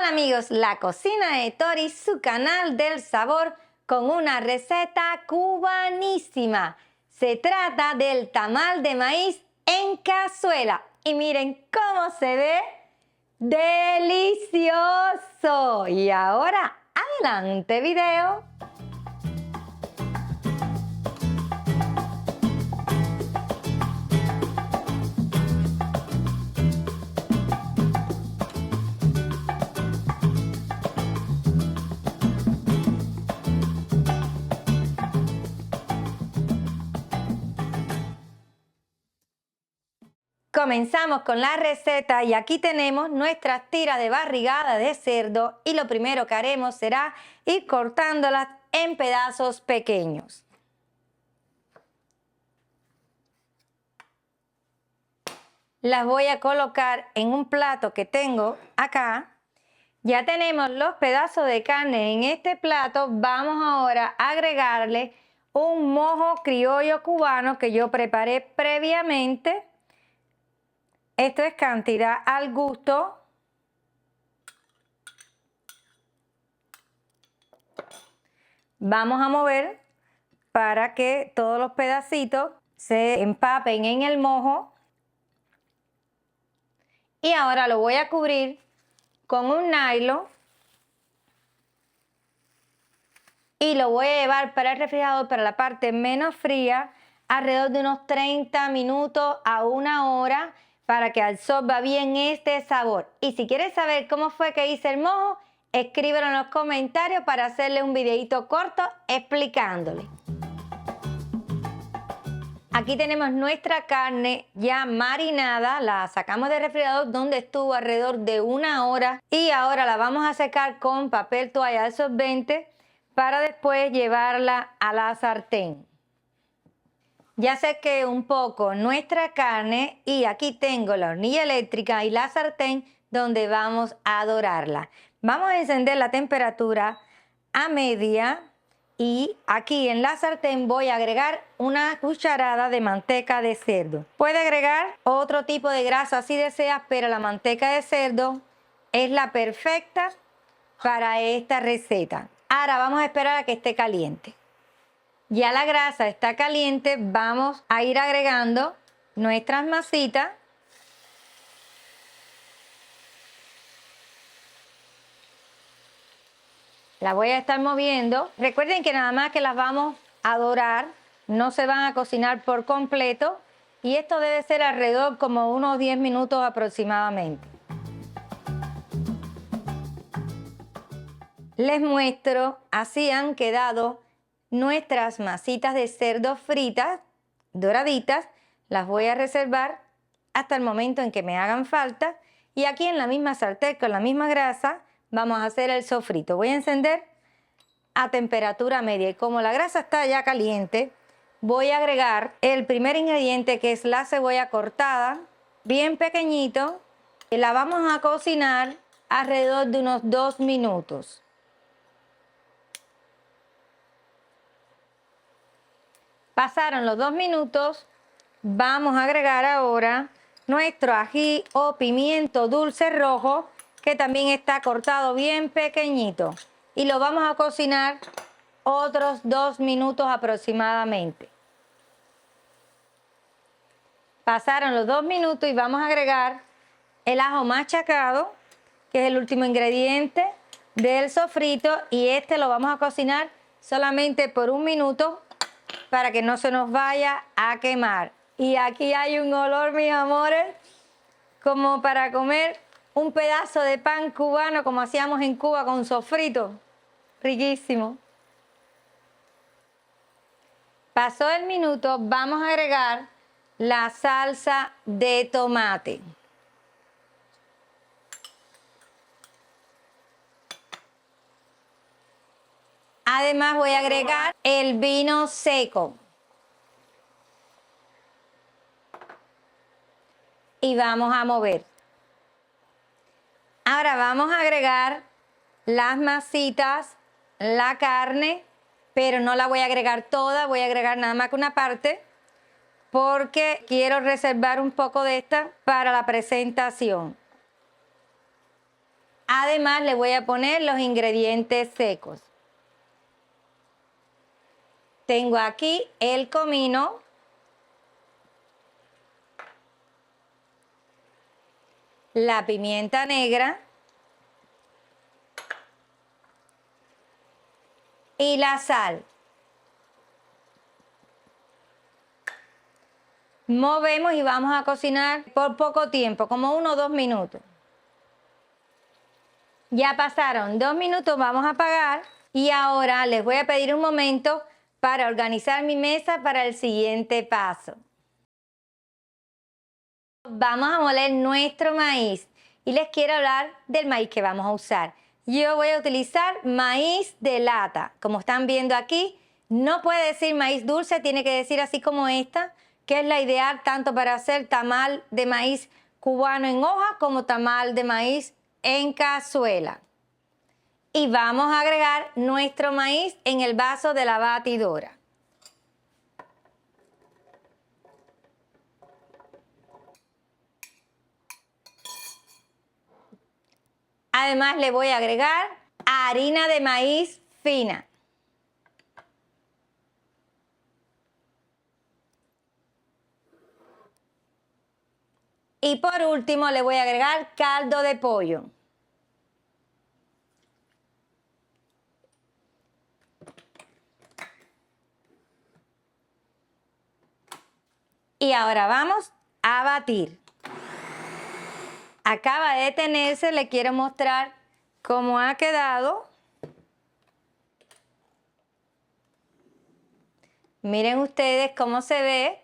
Hola amigos, la cocina de Tori, su canal del sabor con una receta cubanísima. Se trata del tamal de maíz en cazuela. Y miren cómo se ve. ¡Delicioso! Y ahora, adelante video. Comenzamos con la receta y aquí tenemos nuestras tiras de barrigada de cerdo y lo primero que haremos será ir cortándolas en pedazos pequeños. Las voy a colocar en un plato que tengo acá. Ya tenemos los pedazos de carne en este plato. Vamos ahora a agregarle un mojo criollo cubano que yo preparé previamente. Esto es cantidad al gusto. Vamos a mover para que todos los pedacitos se empapen en el mojo. Y ahora lo voy a cubrir con un nylon. Y lo voy a llevar para el refrigerador, para la parte menos fría, alrededor de unos 30 minutos a 1 hora, para que absorba bien este sabor. Y si quieres saber cómo fue que hice el mojo, escríbelo en los comentarios para hacerle un videito corto explicándole. Aquí tenemos nuestra carne ya marinada, la sacamos del refrigerador donde estuvo alrededor de 1 hora y ahora la vamos a secar con papel toalla absorbente para después llevarla a la sartén. Ya sequé un poco nuestra carne y aquí tengo la hornilla eléctrica y la sartén donde vamos a dorarla. Vamos a encender la temperatura a media y aquí en la sartén voy a agregar una cucharada de manteca de cerdo. Puede agregar otro tipo de grasa si deseas, pero la manteca de cerdo es la perfecta para esta receta. Ahora vamos a esperar a que esté caliente. Ya la grasa está caliente, vamos a ir agregando nuestras masitas. La voy a estar moviendo. Recuerden que nada más que las vamos a dorar, no se van a cocinar por completo. Y esto debe ser alrededor como unos 10 minutos aproximadamente. Les muestro, así han quedado nuestras masitas de cerdo fritas, doraditas. Las voy a reservar hasta el momento en que me hagan falta. Y aquí en la misma sartén con la misma grasa vamos a hacer el sofrito. Voy a encender a temperatura media y como la grasa está ya caliente, voy a agregar el primer ingrediente que es la cebolla cortada, bien pequeñito. Y la vamos a cocinar alrededor de unos 2 minutos. Pasaron los 2 minutos, vamos a agregar ahora nuestro ají o pimiento dulce rojo que también está cortado bien pequeñito y lo vamos a cocinar otros 2 minutos aproximadamente. Pasaron los 2 minutos y vamos a agregar el ajo machacado, que es el último ingrediente del sofrito, y este lo vamos a cocinar solamente por 1 minuto para que no se nos vaya a quemar. Y aquí hay un olor, mis amores, como para comer un pedazo de pan cubano como hacíamos en Cuba con sofrito. Riquísimo. Pasó el minuto, vamos a agregar la salsa de tomate. Además voy a agregar el vino seco. Y vamos a mover. Ahora vamos a agregar las masitas, la carne, pero no la voy a agregar toda, voy a agregar nada más que una parte porque quiero reservar un poco de esta para la presentación. Además le voy a poner los ingredientes secos. Tengo aquí el comino, la pimienta negra y la sal. Movemos y vamos a cocinar por poco tiempo, como 1 o 2 minutos. Ya pasaron 2 minutos, vamos a apagar y ahora les voy a pedir un momento para organizar mi mesa para el siguiente paso. Vamos a moler nuestro maíz y les quiero hablar del maíz que vamos a usar. Yo voy a utilizar maíz de lata. Como están viendo aquí, no puede decir maíz dulce, tiene que decir así como esta, que es la ideal tanto para hacer tamal de maíz cubano en hoja como tamal de maíz en cazuela. Y vamos a agregar nuestro maíz en el vaso de la batidora. Además le voy a agregar harina de maíz fina. Y por último le voy a agregar caldo de pollo. Y ahora vamos a batir. Acaba de detenerse, le quiero mostrar cómo ha quedado. Miren ustedes cómo se ve.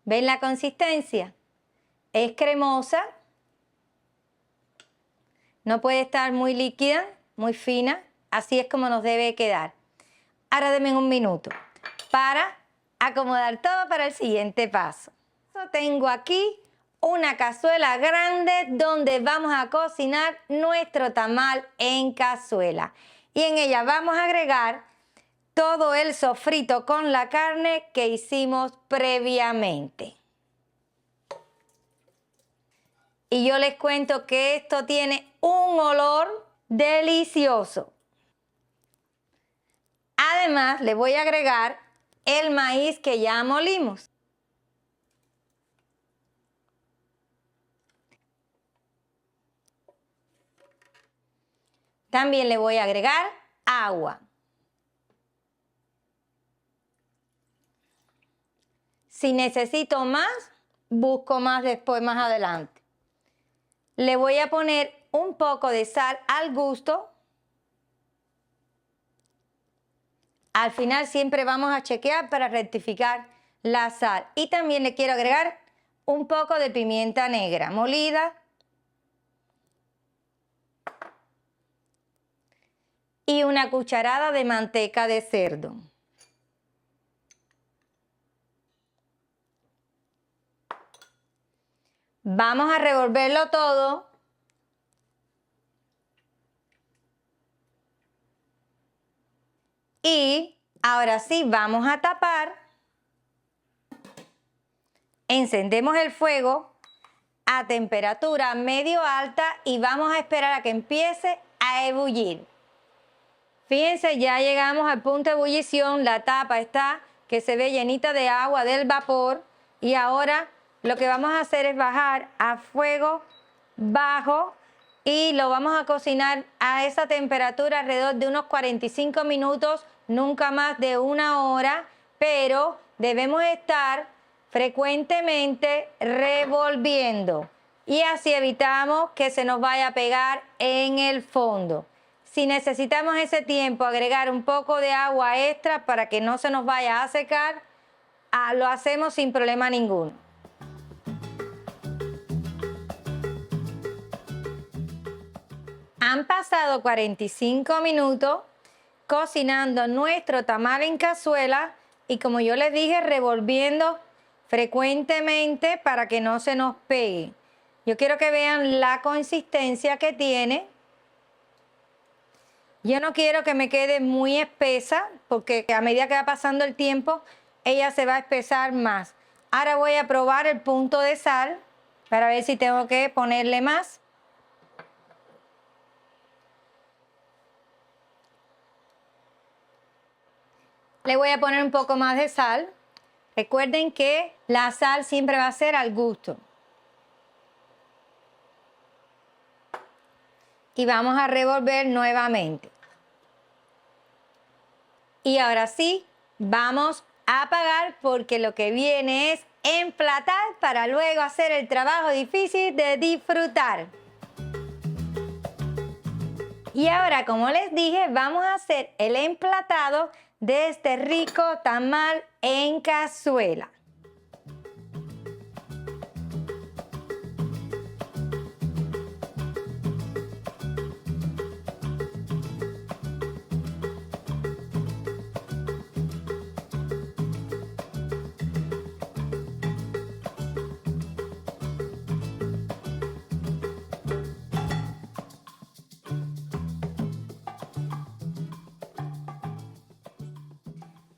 ¿Ven la consistencia? Es cremosa. No puede estar muy líquida, muy fina. Así es como nos debe quedar. Ahora denme un minuto para acomodar todo para el siguiente paso. Tengo aquí una cazuela grande donde vamos a cocinar nuestro tamal en cazuela. Y en ella vamos a agregar todo el sofrito con la carne que hicimos previamente. Y yo les cuento que esto tiene un olor delicioso. Además, le voy a agregar el maíz que ya molimos. También le voy a agregar agua. Si necesito más, busco más después, más adelante. Le voy a poner un poco de sal al gusto. Al final siempre vamos a chequear para rectificar la sal. Y también le quiero agregar un poco de pimienta negra molida. Y una cucharada de manteca de cerdo. Vamos a revolverlo todo. Y ahora sí, vamos a tapar. Encendemos el fuego a temperatura medio alta y vamos a esperar a que empiece a ebullir. Fíjense, ya llegamos al punto de ebullición, la tapa está que se ve llenita de agua del vapor y ahora lo que vamos a hacer es bajar a fuego bajo y lo vamos a cocinar a esa temperatura alrededor de unos 45 minutos, nunca más de 1 hora, pero debemos estar frecuentemente revolviendo y así evitamos que se nos vaya a pegar en el fondo. Si necesitamos ese tiempo agregar un poco de agua extra para que no se nos vaya a secar, lo hacemos sin problema ninguno. Han pasado 45 minutos cocinando nuestro tamal en cazuela y como yo les dije, revolviendo frecuentemente para que no se nos pegue. Yo quiero que vean la consistencia que tiene. Yo no quiero que me quede muy espesa porque a medida que va pasando el tiempo, ella se va a espesar más. Ahora voy a probar el punto de sal para ver si tengo que ponerle más. Le voy a poner un poco más de sal. Recuerden que la sal siempre va a ser al gusto. Y vamos a revolver nuevamente. Y ahora sí, vamos a apagar porque lo que viene es emplatar para luego hacer el trabajo difícil de disfrutar. Y ahora, como les dije, vamos a hacer el emplatado de este rico tamal en cazuela.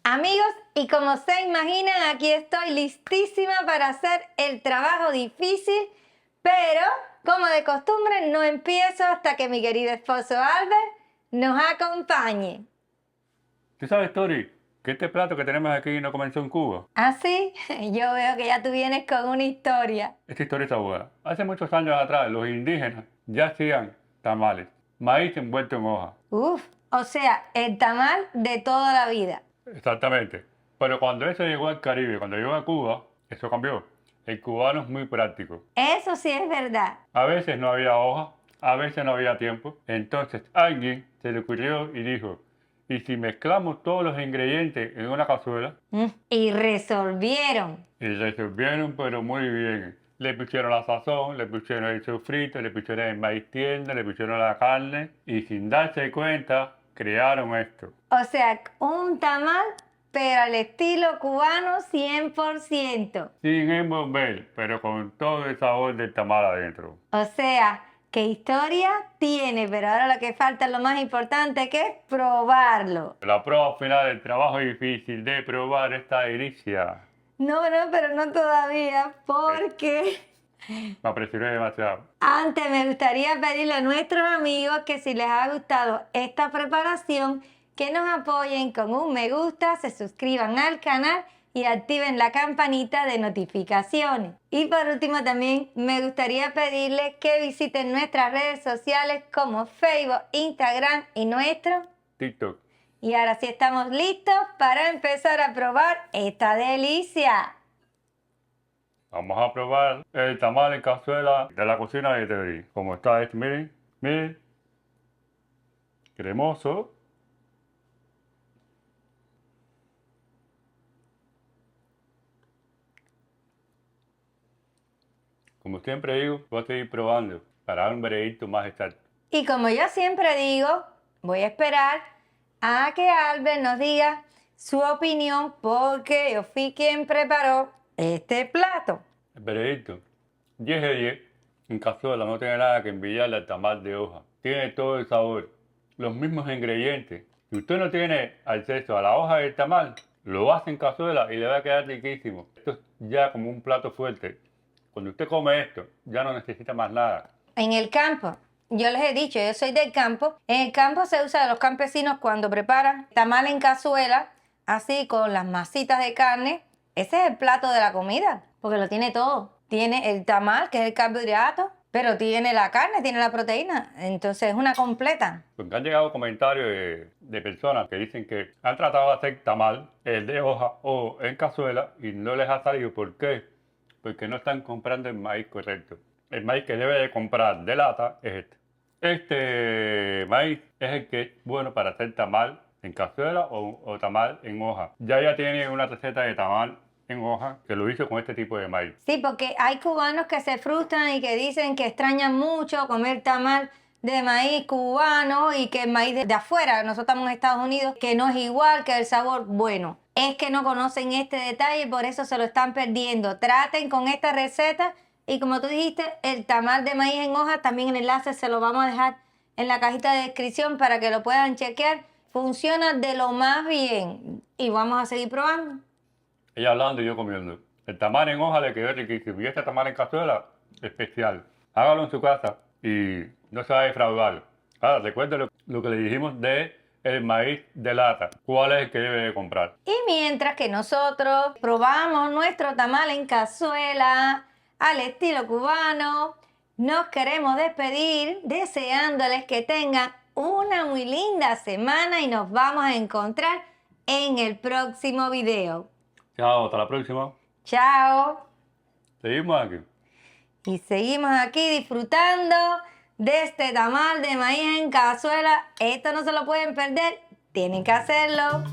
Amigos, y como se imaginan, aquí estoy listísima para hacer el trabajo difícil, pero como de costumbre no empiezo hasta que mi querido esposo Albert nos acompañe. ¿Tú sabes, Tori, que este plato que tenemos aquí no comenzó en Cuba? Así, yo veo que ya tú vienes con una historia. Esta historia está buena. Hace muchos años atrás, los indígenas ya hacían tamales, maíz envuelto en hoja. Uf, o sea, el tamal de toda la vida. Exactamente. Pero cuando eso llegó al Caribe, cuando llegó a Cuba, eso cambió. El cubano es muy práctico. Eso sí es verdad. A veces no había hoja, a veces no había tiempo. Entonces alguien se le ocurrió y dijo, ¿y si mezclamos todos los ingredientes en una cazuela? Y resolvieron. Y resolvieron, pero muy bien. Le pusieron la sazón, le pusieron el sofrito, le pusieron el maíz tierno, le pusieron la carne y sin darse cuenta crearon esto. O sea, un tamal, pero al estilo cubano 100%. Sin envolver, pero con todo el sabor del tamal adentro. O sea, ¿qué historia tiene? Pero ahora lo que falta es lo más importante, que es probarlo. La prueba final del trabajo difícil de probar esta delicia. No, pero no todavía, porque Me apresuré demasiado. antes me gustaría pedirle a nuestros amigos que si les ha gustado esta preparación, que nos apoyen con un me gusta, se suscriban al canal y activen la campanita de notificaciones. Y por último también me gustaría pedirles que visiten nuestras redes sociales como Facebook, Instagram y nuestro. TikTok. Y ahora sí estamos listos para empezar a probar esta delicia. Vamos a probar el tamal en cazuela de la cocina de Teddy. Como está este, miren, miren. Cremoso. Como siempre digo, voy a seguir probando para dar un veredicto más exacto. Y como yo siempre digo, voy a esperar a que Albert nos diga su opinión porque yo fui quien preparó este plato. El veredicto, 10 de 10. En cazuela no tiene nada que envidiarle al tamal de hoja. Tiene todo el sabor, los mismos ingredientes. Si usted no tiene acceso a la hoja del tamal, lo hace en cazuela y le va a quedar riquísimo. Esto es ya como un plato fuerte. Cuando usted come esto, ya no necesita más nada. En el campo, yo les he dicho, yo soy del campo. En el campo se usa de los campesinos cuando preparan tamal en cazuela, así con las masitas de carne. Ese es el plato de la comida, porque lo tiene todo. Tiene el tamal, que es el carbohidrato, pero tiene la carne, tiene la proteína. Entonces es una completa. Porque han llegado comentarios de personas que dicen que han tratado de hacer tamal de hoja o en cazuela y no les ha salido. ¿Por qué? Porque no están comprando el maíz correcto. El maíz que debe de comprar de lata es este. Este maíz es el que es bueno para hacer tamal en cazuela o tamal en hoja. Ya tiene una receta de tamal en hoja que lo hizo con este tipo de maíz. Sí, porque hay cubanos que se frustran y que dicen que extrañan mucho comer tamal de maíz cubano y que el maíz de afuera, nosotros estamos en Estados Unidos, que no es igual, que el sabor, bueno, es que no conocen este detalle y por eso se lo están perdiendo. Traten con esta receta y como tú dijiste, el tamal de maíz en hoja, también el enlace se lo vamos a dejar en la cajita de descripción para que lo puedan chequear. Funciona de lo más bien y vamos a seguir probando. Ella hablando y yo comiendo. El tamal en hoja le quedó riquísimo. Y este tamal en cazuela, especial. Hágalo en su casa y no se va a defraudar. Ahora, recuerde lo que le dijimos de el maíz de lata. ¿Cuál es el que debe de comprar? Y mientras que nosotros probamos nuestro tamal en cazuela al estilo cubano, nos queremos despedir deseándoles que tengan una muy linda semana y nos vamos a encontrar en el próximo video. Chao, hasta la próxima. Chao. Seguimos aquí. Y seguimos aquí disfrutando de este tamal de maíz en cazuela. Esto no se lo pueden perder, tienen que hacerlo.